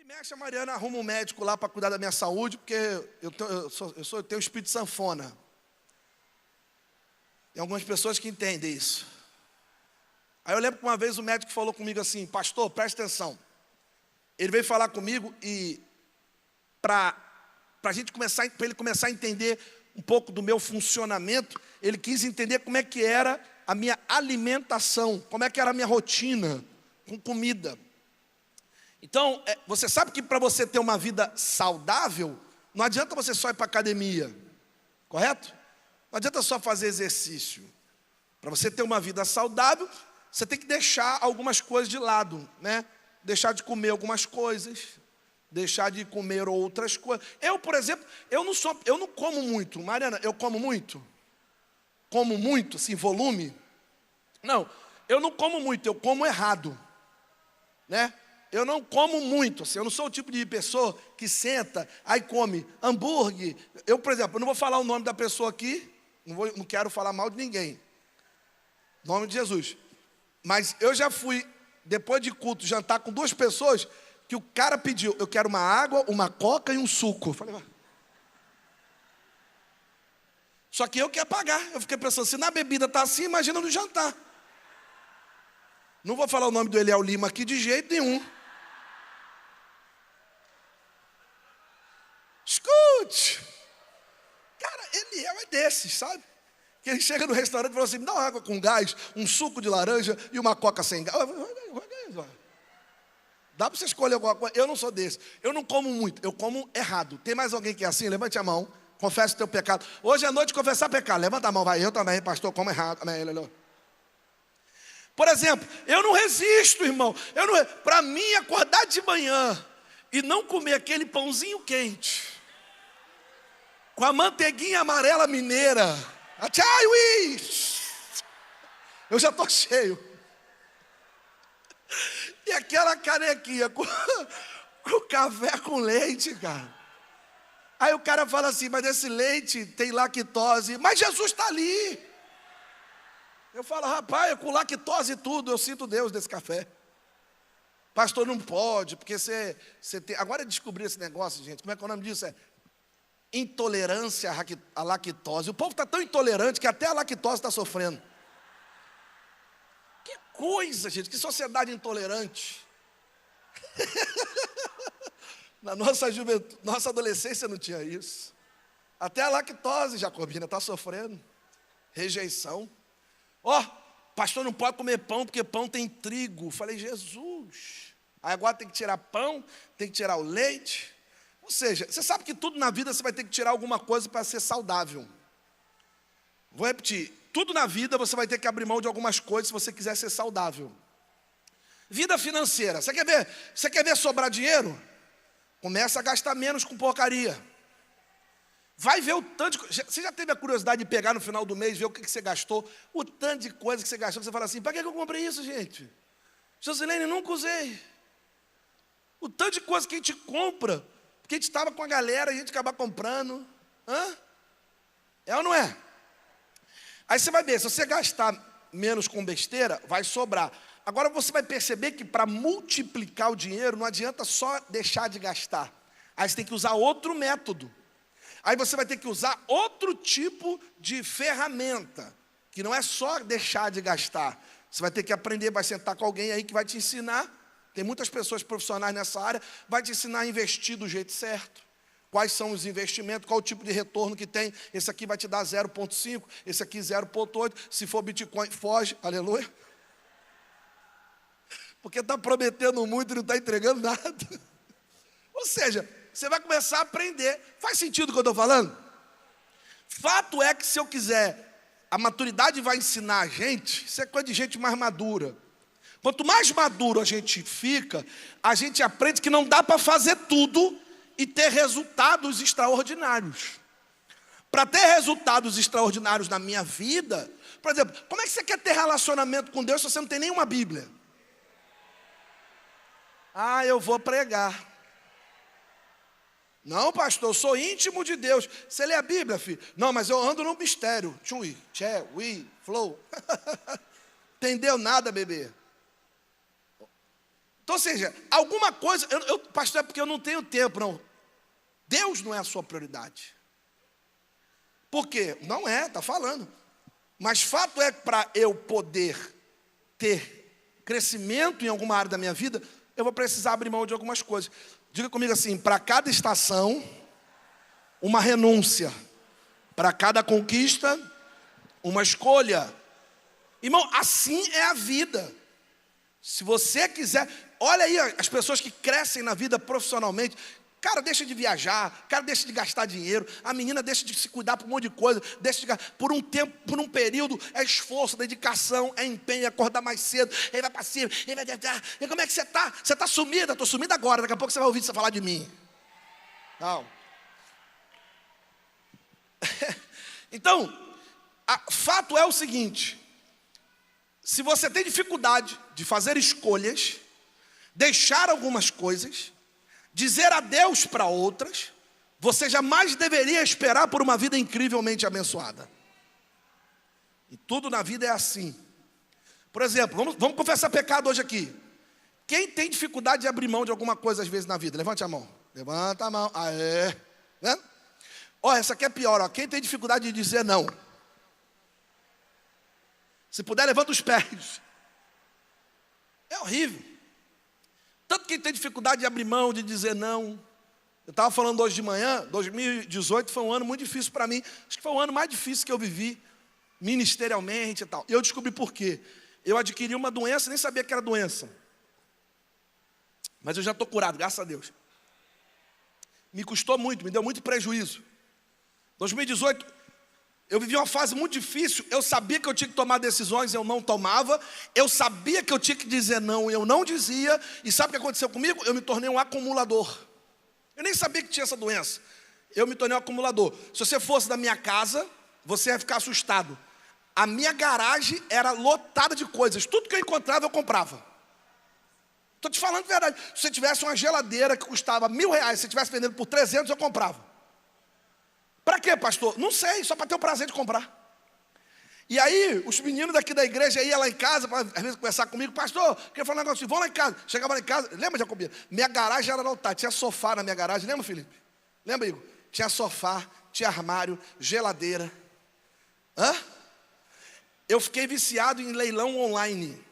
e mexe, a Mariana arruma um médico lá para cuidar da minha saúde, porque eu tenho espírito sanfona. Tem algumas pessoas que entendem isso. Aí eu lembro que uma vez o médico falou comigo assim: pastor, presta atenção. Ele veio falar comigo e para ele começar a entender um pouco do meu funcionamento, ele quis entender como é que era a minha alimentação, como é que era a minha rotina com comida. Então, você sabe que para você ter uma vida saudável, não adianta você só ir para a academia, correto? Não adianta só fazer exercício. Para você ter uma vida saudável, você tem que deixar algumas coisas de lado, né? Deixar de comer algumas coisas, deixar de comer outras coisas. Eu, por exemplo, eu não como muito. Mariana, eu como muito? Como muito, assim, volume? Não, eu não como muito, eu como errado, né? Eu não como muito, assim, eu não sou o tipo de pessoa que senta, aí come hambúrguer. Eu, por exemplo, eu não vou falar o nome da pessoa aqui, não quero falar mal de ninguém. Em nome de Jesus. Mas eu já fui, depois de culto, jantar com duas pessoas que o cara pediu: eu quero uma água, uma coca e um suco. Eu falei, só que eu quero pagar. Eu fiquei pensando, se na bebida está assim, imagina no jantar. Não vou falar o nome do Eliel Lima aqui de jeito nenhum. Escute. Cara, Eliel é desses, sabe? Que ele chega no restaurante e fala assim: me dá uma água com gás, um suco de laranja e uma coca sem gás. Dá para você escolher alguma coisa? Eu não sou desse. Eu não como muito, eu como errado. Tem mais alguém que é assim? Levante a mão, confesse o teu pecado. Hoje é noite de confessar pecado. Levanta a mão, vai. Eu também, pastor, como errado. Por exemplo, eu não resisto, irmão. Para mim, acordar de manhã e não comer aquele pãozinho quente, com a manteiguinha amarela mineira, eu já estou cheio. E aquela canequinha com café com leite, cara. Aí o cara fala assim: mas esse leite tem lactose. Mas Jesus está ali. Eu falo: rapaz, com lactose e tudo, eu sinto Deus desse café. Pastor, não pode, porque você tem... Agora descobri esse negócio, gente. Como é que é o nome disso? É intolerância à lactose. O povo está tão intolerante que até a lactose está sofrendo. Que coisa, gente, que sociedade intolerante. Na nossa juventude, nossa adolescência não tinha isso. Até a lactose, Jacobina, está sofrendo. Rejeição. Pastor, não pode comer pão porque pão tem trigo. Falei, Jesus. Aí agora tem que tirar pão, tem que tirar o leite. Ou seja, você sabe que tudo na vida você vai ter que tirar alguma coisa para ser saudável. Vou repetir. Tudo na vida você vai ter que abrir mão de algumas coisas se você quiser ser saudável. Vida financeira. Você quer ver sobrar dinheiro? Começa a gastar menos com porcaria. Vai ver o tanto de... Você já teve a curiosidade de pegar no final do mês, ver o que você gastou? O tanto de coisa que você gastou, que você fala assim: para que eu comprei isso, gente? Josilene, nunca usei. O tanto de coisa que a gente compra, porque a gente estava com a galera e a gente acaba comprando. É ou não é? Aí você vai ver, se você gastar menos com besteira, vai sobrar. Agora você vai perceber que para multiplicar o dinheiro, não adianta só deixar de gastar. Aí você tem que usar outro método. Aí você vai ter que usar outro tipo de ferramenta, que não é só deixar de gastar. Você vai ter que aprender, vai sentar com alguém aí que vai te ensinar. Tem muitas pessoas profissionais nessa área, vai te ensinar a investir do jeito certo. Quais são os investimentos, qual o tipo de retorno que tem. Esse aqui vai te dar 0,5, esse aqui 0,8. Se for Bitcoin, foge, aleluia. Porque está prometendo muito e não está entregando nada. Ou seja, você vai começar a aprender. Faz sentido o que eu estou falando? Fato é que se eu quiser, a maturidade vai ensinar a gente, isso é coisa de gente mais madura. Quanto mais maduro a gente fica, a gente aprende que não dá para fazer tudo e ter resultados extraordinários. Para ter resultados extraordinários na minha vida, por exemplo, como é que você quer ter relacionamento com Deus se você não tem nenhuma Bíblia? Eu vou pregar. Não, pastor, eu sou íntimo de Deus. Você lê a Bíblia, filho? Não, mas eu ando no mistério. Chui, tché, ui, flow. Entendeu nada, bebê? Então, ou seja, alguma coisa, pastor, é porque eu não tenho tempo, não. Deus não é a sua prioridade. Por quê? Não é, está falando. Mas fato é que para eu poder ter crescimento em alguma área da minha vida, eu vou precisar abrir mão de algumas coisas. Diga comigo assim, para cada estação, uma renúncia. Para cada conquista, uma escolha. Irmão, assim é a vida. Se você quiser, olha aí as pessoas que crescem na vida profissionalmente. Cara, deixa de viajar, cara, deixa de gastar dinheiro, a menina deixa de se cuidar por um monte de coisa, por um tempo, por um período, é esforço, dedicação, é empenho, é acordar mais cedo, ele vai para cima, ele vai tentar, e como é que você está? Você está sumida? Estou sumida agora, daqui a pouco você vai ouvir você falar de mim. Não. Então, fato é o seguinte, se você tem dificuldade de fazer escolhas, deixar algumas coisas, dizer adeus para outras, você jamais deveria esperar por uma vida incrivelmente abençoada. E tudo na vida é assim. Por exemplo, vamos confessar pecado hoje aqui. Quem tem dificuldade de abrir mão de alguma coisa às vezes na vida? Levante a mão. Levanta a mão. Aê. Né? Ó, essa aqui é pior. Ó. Quem tem dificuldade de dizer não? Se puder, levanta os pés. É horrível. Tanto quem tem dificuldade de abrir mão, de dizer não. Eu estava falando hoje de manhã, 2018 foi um ano muito difícil para mim. Acho que foi o ano mais difícil que eu vivi, ministerialmente e tal. E eu descobri por quê. Eu adquiri uma doença, nem sabia que era doença. Mas eu já estou curado, graças a Deus. Me custou muito, me deu muito prejuízo. 2018... eu vivi uma fase muito difícil, eu sabia que eu tinha que tomar decisões, eu não tomava. Eu sabia que eu tinha que dizer não, eu não dizia. E sabe o que aconteceu comigo? Eu me tornei um acumulador. Eu nem sabia que tinha essa doença. Eu me tornei um acumulador. Se você fosse da minha casa, você ia ficar assustado. A minha garagem era lotada de coisas. Tudo que eu encontrava, eu comprava. Estou te falando a verdade. Se você tivesse uma geladeira que custava R$1.000, se você estivesse vendendo por 300, eu comprava. Para quê, pastor? Não sei, só para ter o prazer de comprar. E aí, os meninos daqui da igreja iam lá em casa, para às vezes conversar comigo, pastor, queria falar um negócio, vão lá em casa. Chegava lá em casa, lembra, Jacobina? Minha garagem era lotada, tinha sofá na minha garagem, lembra, Felipe? Lembra, Igor? Tinha sofá, tinha armário, geladeira. Hã? Eu fiquei viciado em leilão online.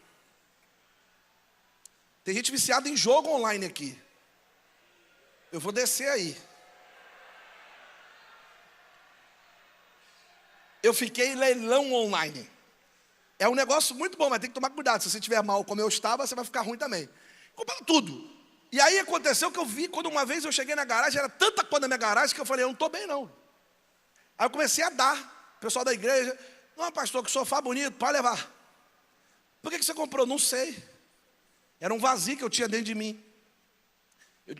Tem gente viciada em jogo online aqui. Eu vou descer aí. Eu fiquei em leilão online. É um negócio muito bom, mas tem que tomar cuidado. Se você estiver mal como eu estava, você vai ficar ruim também. Comprando tudo. E aí aconteceu que eu vi, quando uma vez eu cheguei na garagem, era tanta coisa na minha garagem que eu falei, eu não estou bem não. Aí eu comecei a dar. O pessoal da igreja, não, pastor, que sofá bonito, pode levar. Por que você comprou? Não sei. Era um vazio que eu tinha dentro de mim.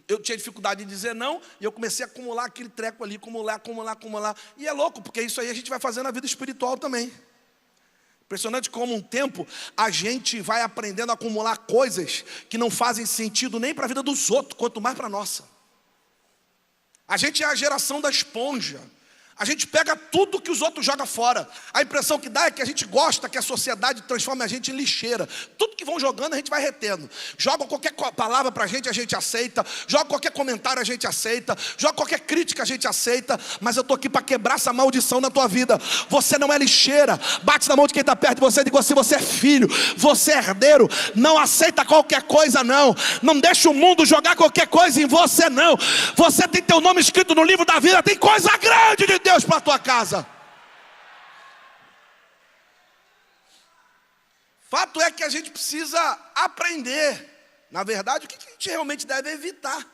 Eu tinha dificuldade de dizer não, e eu comecei a acumular aquele treco ali, acumular. E é louco, porque isso aí a gente vai fazendo na vida espiritual também. Impressionante como um tempo a gente vai aprendendo a acumular coisas que não fazem sentido nem para a vida dos outros, quanto mais para a nossa. A gente é a geração da esponja. A gente pega tudo que os outros jogam fora. A impressão que dá é que a gente gosta que a sociedade transforme a gente em lixeira. Tudo que vão jogando a gente vai retendo. Joga qualquer palavra pra gente, a gente aceita. Joga qualquer comentário, a gente aceita. Joga qualquer crítica, a gente aceita. Mas eu tô aqui para quebrar essa maldição na tua vida. Você não é lixeira. Bate na mão de quem está perto de você e diga assim, você é filho, você é herdeiro. Não aceita qualquer coisa não. Não deixa o mundo jogar qualquer coisa em você não. Você tem teu nome escrito no livro da vida. Tem coisa grande de Deus para a tua casa. Fato é que a gente precisa aprender, na verdade, o que a gente realmente deve evitar.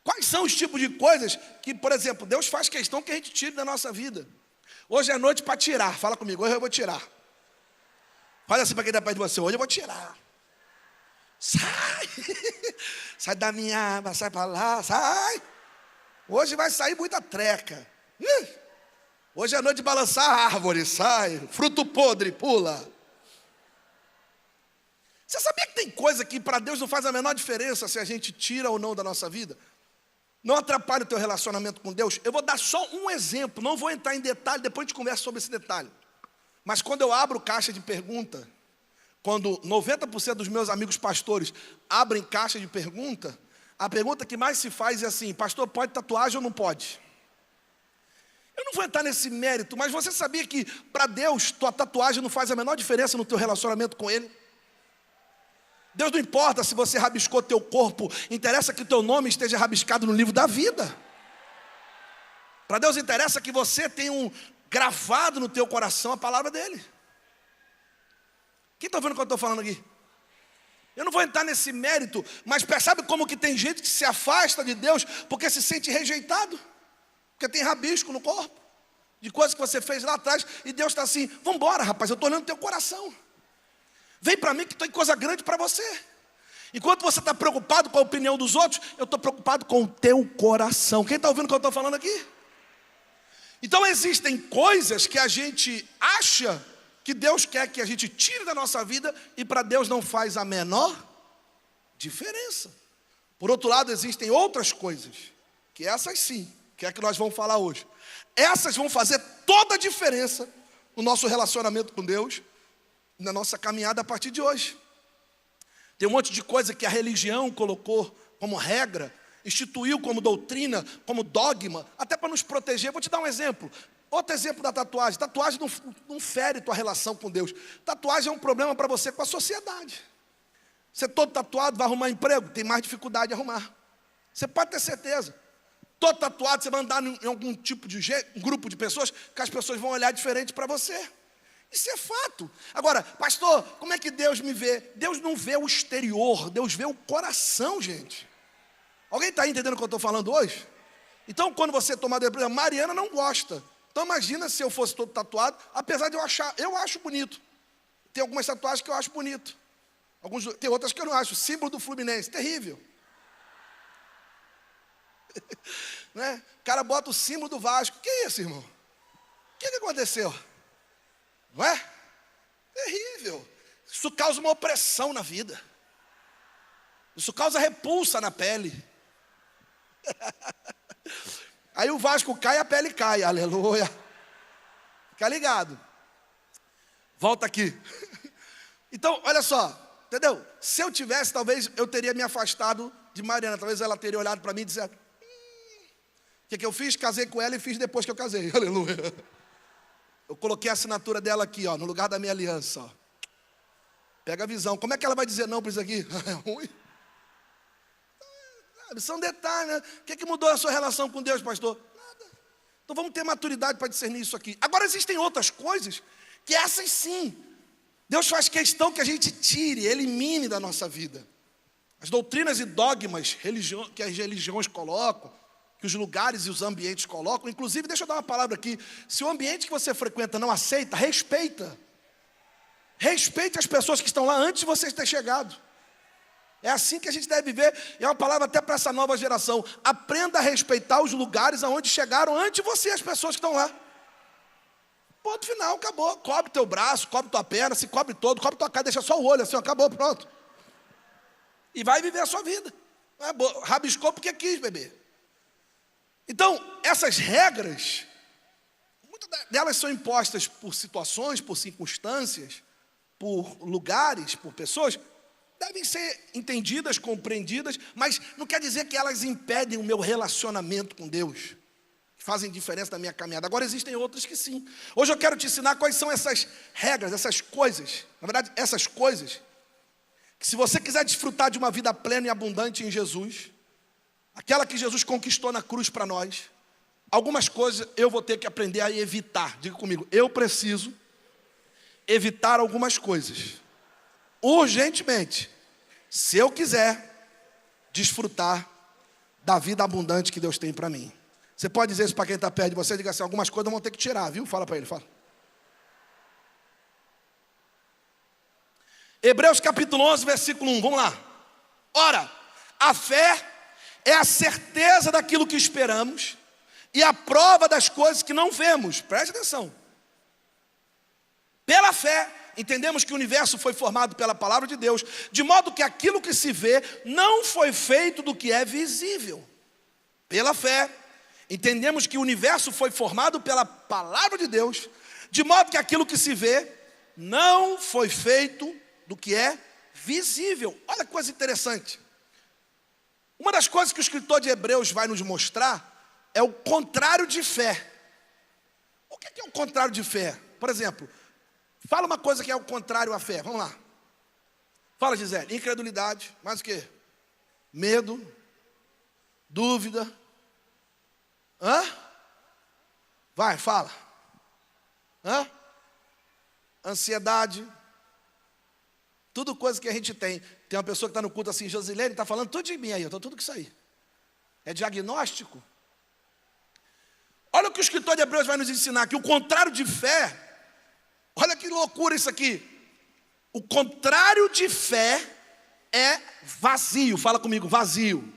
Quais são os tipos de coisas que, por exemplo, Deus faz questão que a gente tire da nossa vida. Hoje é noite para tirar, fala comigo, hoje eu vou tirar. Fala assim para quem está perto de você, hoje eu vou tirar. Sai, sai da minha aba, sai para lá, sai. Hoje vai sair muita treca. Hoje é noite de balançar a árvore, sai, fruto podre, pula. Você sabia que tem coisa que para Deus não faz a menor diferença se a gente tira ou não da nossa vida? Não atrapalha o teu relacionamento com Deus. Eu vou dar só um exemplo, não vou entrar em detalhe, depois a gente conversa sobre esse detalhe. Mas quando eu abro caixa de pergunta, quando 90% dos meus amigos pastores abrem caixa de pergunta, a pergunta que mais se faz é assim: pastor, pode tatuagem ou não pode? Eu não vou entrar nesse mérito, mas você sabia que para Deus tua tatuagem não faz a menor diferença no teu relacionamento com Ele? Deus não importa se você rabiscou teu corpo, interessa que teu nome esteja rabiscado no livro da vida. Para Deus interessa que você tenha gravado no teu coração a palavra dEle. Quem está vendo o que eu estou falando aqui? Eu não vou entrar nesse mérito, mas percebe como que tem gente que se afasta de Deus porque se sente rejeitado, porque tem rabisco no corpo, de coisas que você fez lá atrás, e Deus está assim: vamos embora, rapaz, eu estou olhando teu coração. Vem para mim que tem coisa grande para você. Enquanto você está preocupado com a opinião dos outros, eu estou preocupado com o teu coração. Quem está ouvindo o que eu estou falando aqui? Então existem coisas que a gente acha que Deus quer que a gente tire da nossa vida, e para Deus não faz a menor diferença. Por outro lado, existem outras coisas, que essas sim, que é que nós vamos falar hoje. Essas vão fazer toda a diferença no nosso relacionamento com Deus, na nossa caminhada a partir de hoje. Tem um monte de coisa que a religião colocou como regra, instituiu como doutrina, como dogma, até para nos proteger. Vou te dar um exemplo. Outro exemplo da tatuagem. Tatuagem não fere tua relação com Deus. Tatuagem é um problema para você com a sociedade. Você todo tatuado vai arrumar emprego, tem mais dificuldade de arrumar. Você pode ter certeza. Todo tatuado, você vai andar em algum tipo de um grupo de pessoas, que as pessoas vão olhar diferente para você. Isso é fato. Agora, pastor, como é que Deus me vê? Deus não vê o exterior, Deus vê o coração, gente. Alguém está entendendo o que eu estou falando hoje? Então, quando você tomar decisão, Mariana não gosta. Então, imagina se eu fosse todo tatuado, apesar de eu acho bonito. Tem algumas tatuagens que eu acho bonito. Tem outras que eu não acho. Símbolo do Fluminense, terrível. Né? O cara bota o símbolo do Vasco. Que isso, irmão? O que aconteceu? Não é? Terrível. Isso causa uma opressão na vida. Isso causa repulsa na pele. Aí o Vasco cai, a pele cai. Aleluia. Fica ligado. Volta aqui. Então, olha só. Entendeu? Se eu tivesse, talvez eu teria me afastado de Mariana. Talvez ela teria olhado para mim e dizendo: o que eu fiz? Casei com ela e fiz depois que eu casei. Aleluia. Eu coloquei a assinatura dela aqui, ó, no lugar da minha aliança. Ó. Pega a visão. Como é que ela vai dizer não para isso aqui? É ruim. São detalhes, né? O que mudou a sua relação com Deus, pastor? Nada. Então vamos ter maturidade para discernir isso aqui. Agora existem outras coisas, que essas sim, Deus faz questão que a gente tire, elimine da nossa vida. As doutrinas e dogmas que as religiões colocam, que os lugares e os ambientes colocam. Inclusive, deixa eu dar uma palavra aqui. Se o ambiente que você frequenta não aceita, respeita. Respeite as pessoas que estão lá antes de você ter chegado. É assim que a gente deve viver. E é uma palavra até para essa nova geração. Aprenda a respeitar os lugares aonde chegaram antes de você, as pessoas que estão lá. Ponto final, acabou. Cobre teu braço, cobre tua perna, se cobre todo, cobre tua cara, deixa só o olho assim, acabou, pronto. E vai viver a sua vida. Rabiscou porque quis, bebê. Então, essas regras, muitas delas são impostas por situações, por circunstâncias, por lugares, por pessoas, devem ser entendidas, compreendidas, mas não quer dizer que elas impedem o meu relacionamento com Deus, que fazem diferença na minha caminhada. Agora existem outras que sim. Hoje eu quero te ensinar quais são essas regras, essas coisas, na verdade, essas coisas, que se você quiser desfrutar de uma vida plena e abundante em Jesus, aquela que Jesus conquistou na cruz para nós, algumas coisas eu vou ter que aprender a evitar. Diga comigo, eu preciso evitar algumas coisas, urgentemente, se eu quiser desfrutar da vida abundante que Deus tem para mim. Você pode dizer isso para quem está perto de você, diga assim: algumas coisas vão ter que tirar, viu? Fala para ele, fala. Hebreus capítulo 11, versículo 1, vamos lá. Ora, a fé é a certeza daquilo que esperamos e a prova das coisas que não vemos. Preste atenção. Pela fé, entendemos que o universo foi formado pela palavra de Deus, de modo que aquilo que se vê não foi feito do que é visível. Pela fé, entendemos que o universo foi formado pela palavra de Deus, de modo que aquilo que se vê não foi feito do que é visível. Olha que coisa interessante. Uma das coisas que o escritor de Hebreus vai nos mostrar é o contrário de fé. O que é o contrário de fé? Por exemplo, fala uma coisa que é o contrário à fé. Vamos lá. Fala, Gisele. Incredulidade. Mais o quê? Medo. Dúvida. Vai, fala. Ansiedade. Tudo coisa que a gente tem. Tem uma pessoa que está no culto assim, Josilene, está falando tudo de mim aí. Eu estou tudo com isso aí. É diagnóstico. Olha o que o escritor de Hebreus vai nos ensinar, que o contrário de fé, olha que loucura isso aqui. O contrário de fé é vazio. Fala comigo, vazio.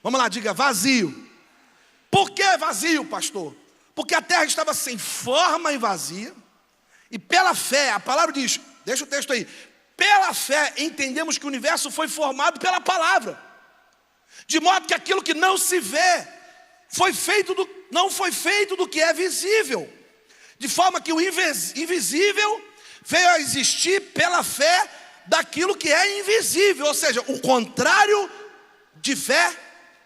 Vamos lá, diga vazio. Por que vazio, pastor? Porque a terra estava sem forma e vazia. E pela fé, a palavra diz, deixa o texto aí. Pela fé entendemos que o universo foi formado pela palavra. De modo que aquilo que não se vê não foi feito do que é visível. De forma que o invisível veio a existir pela fé daquilo que é invisível. Ou seja, o contrário de fé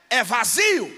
é vazio.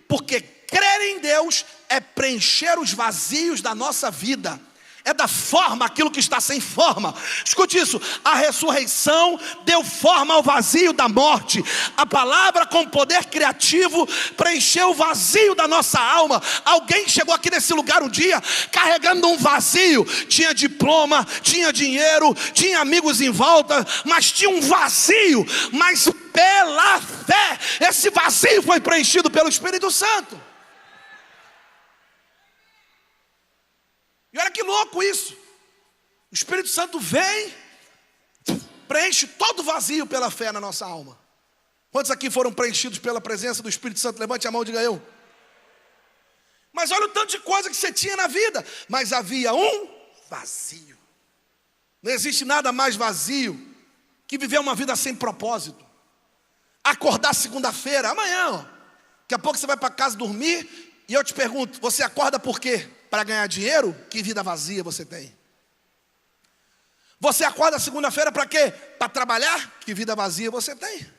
Porque crer em Deus é preencher os vazios da nossa vida. É dar forma àquilo que está sem forma. Escute isso, a ressurreição deu forma ao vazio da morte. A palavra com poder criativo preencheu o vazio da nossa alma. Alguém chegou aqui nesse lugar um dia carregando um vazio. Tinha diploma, tinha dinheiro, tinha amigos em volta, mas tinha um vazio. Mas pela fé, esse vazio foi preenchido pelo Espírito Santo. E olha que louco isso. O Espírito Santo vem, preenche todo o vazio pela fé na nossa alma. Quantos aqui foram preenchidos pela presença do Espírito Santo? Levante a mão e diga eu. Mas olha o tanto de coisa que você tinha na vida. Mas havia um vazio. Não existe nada mais vazio que viver uma vida sem propósito. Acordar segunda-feira, amanhã, ó. Daqui a pouco você vai para casa dormir e eu te pergunto, você acorda por quê? Para ganhar dinheiro? Que vida vazia você tem. Você acorda segunda-feira para quê? Para trabalhar? Que vida vazia você tem.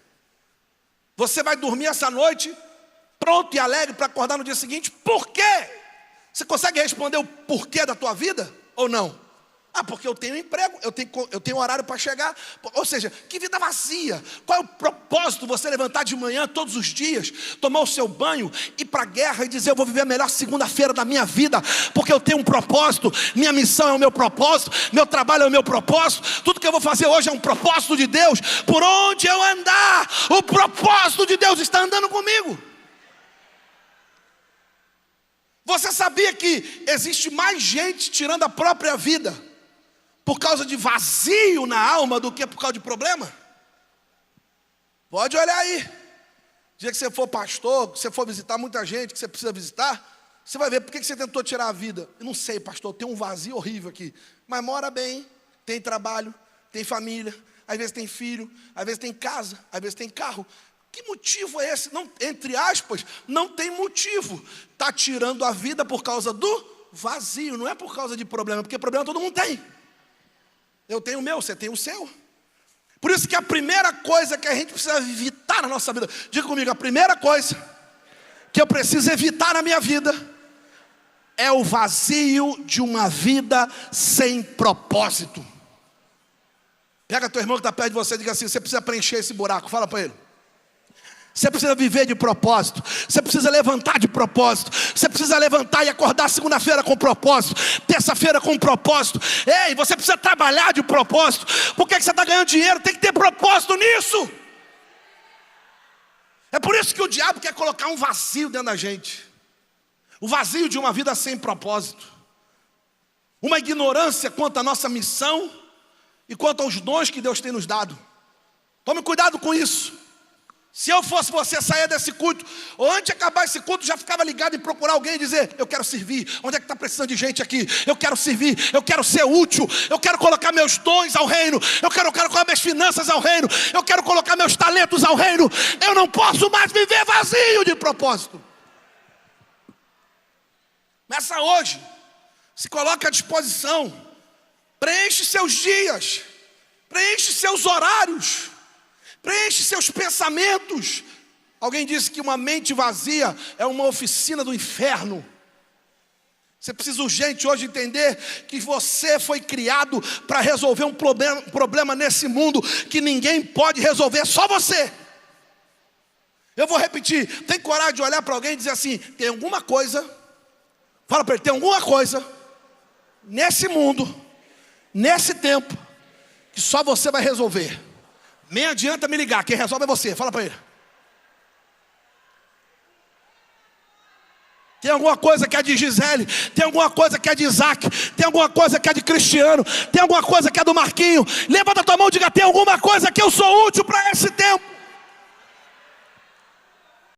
Você vai dormir essa noite pronto e alegre para acordar no dia seguinte? Por quê? Você consegue responder o porquê da tua vida ou não? Porque eu tenho emprego, eu tenho horário para chegar. Ou seja, que vida vazia. Qual é o propósito você levantar de manhã todos os dias, tomar o seu banho, ir para a guerra e dizer eu vou viver a melhor segunda-feira da minha vida, porque eu tenho um propósito, minha missão é o meu propósito, meu trabalho é o meu propósito, tudo que eu vou fazer hoje é um propósito de Deus. Por onde eu andar, o propósito de Deus está andando comigo. Você sabia que existe mais gente tirando a própria vida por causa de vazio na alma do que por causa de problema? Pode olhar aí. Dia que você for pastor, que você for visitar muita gente que você precisa visitar, você vai ver por que você tentou tirar a vida. Eu não sei, pastor, tem um vazio horrível aqui. Mas mora bem, tem trabalho, tem família, às vezes tem filho, às vezes tem casa, às vezes tem carro. Que motivo é esse? Não, entre aspas, não tem motivo. Está tirando a vida por causa do vazio, não é por causa de problema, porque problema todo mundo tem. Eu tenho o meu, você tem o seu. Por isso que a primeira coisa que a gente precisa evitar na nossa vida, diga comigo, a primeira coisa que eu preciso evitar na minha vida é o vazio de uma vida sem propósito. Pega teu irmão que está perto de você e diga assim, você precisa preencher esse buraco, fala para ele. Você precisa viver de propósito. Você precisa levantar de propósito. Você precisa levantar e acordar segunda-feira com propósito, terça-feira com propósito. Ei, você precisa trabalhar de propósito. Por que você está ganhando dinheiro? Tem que ter propósito nisso. É por isso que o diabo quer colocar um vazio dentro da gente. O vazio de uma vida sem propósito. Uma ignorância quanto à nossa missão e quanto aos dons que Deus tem nos dado. Tome cuidado com isso. Se eu fosse você, sair desse culto, ou antes de acabar esse culto, já ficava ligado em procurar alguém e dizer, eu quero servir, onde é que está precisando de gente aqui? Eu quero servir, eu quero ser útil, eu quero colocar meus dons ao reino, eu quero colocar minhas finanças ao reino, eu quero colocar meus talentos ao reino. Eu não posso mais viver vazio de propósito. Começa hoje, se coloca à disposição, preenche seus dias, Preenche seus horários. Preenche seus pensamentos. Alguém disse que uma mente vazia é uma oficina do inferno. Você precisa urgente hoje entender que você foi criado para resolver um problema nesse mundo que ninguém pode resolver, só você. Eu vou repetir, tem coragem de olhar para alguém e dizer assim, tem alguma coisa, fala para ele, tem alguma coisa nesse mundo, nesse tempo, que só você vai resolver. Nem adianta me ligar, quem resolve é você, fala para ele. Tem alguma coisa que é de Gisele, tem alguma coisa que é de Isaac, tem alguma coisa que é de Cristiano, tem alguma coisa que é do Marquinho. Levanta a tua mão e diga, tem alguma coisa que eu sou útil para esse tempo.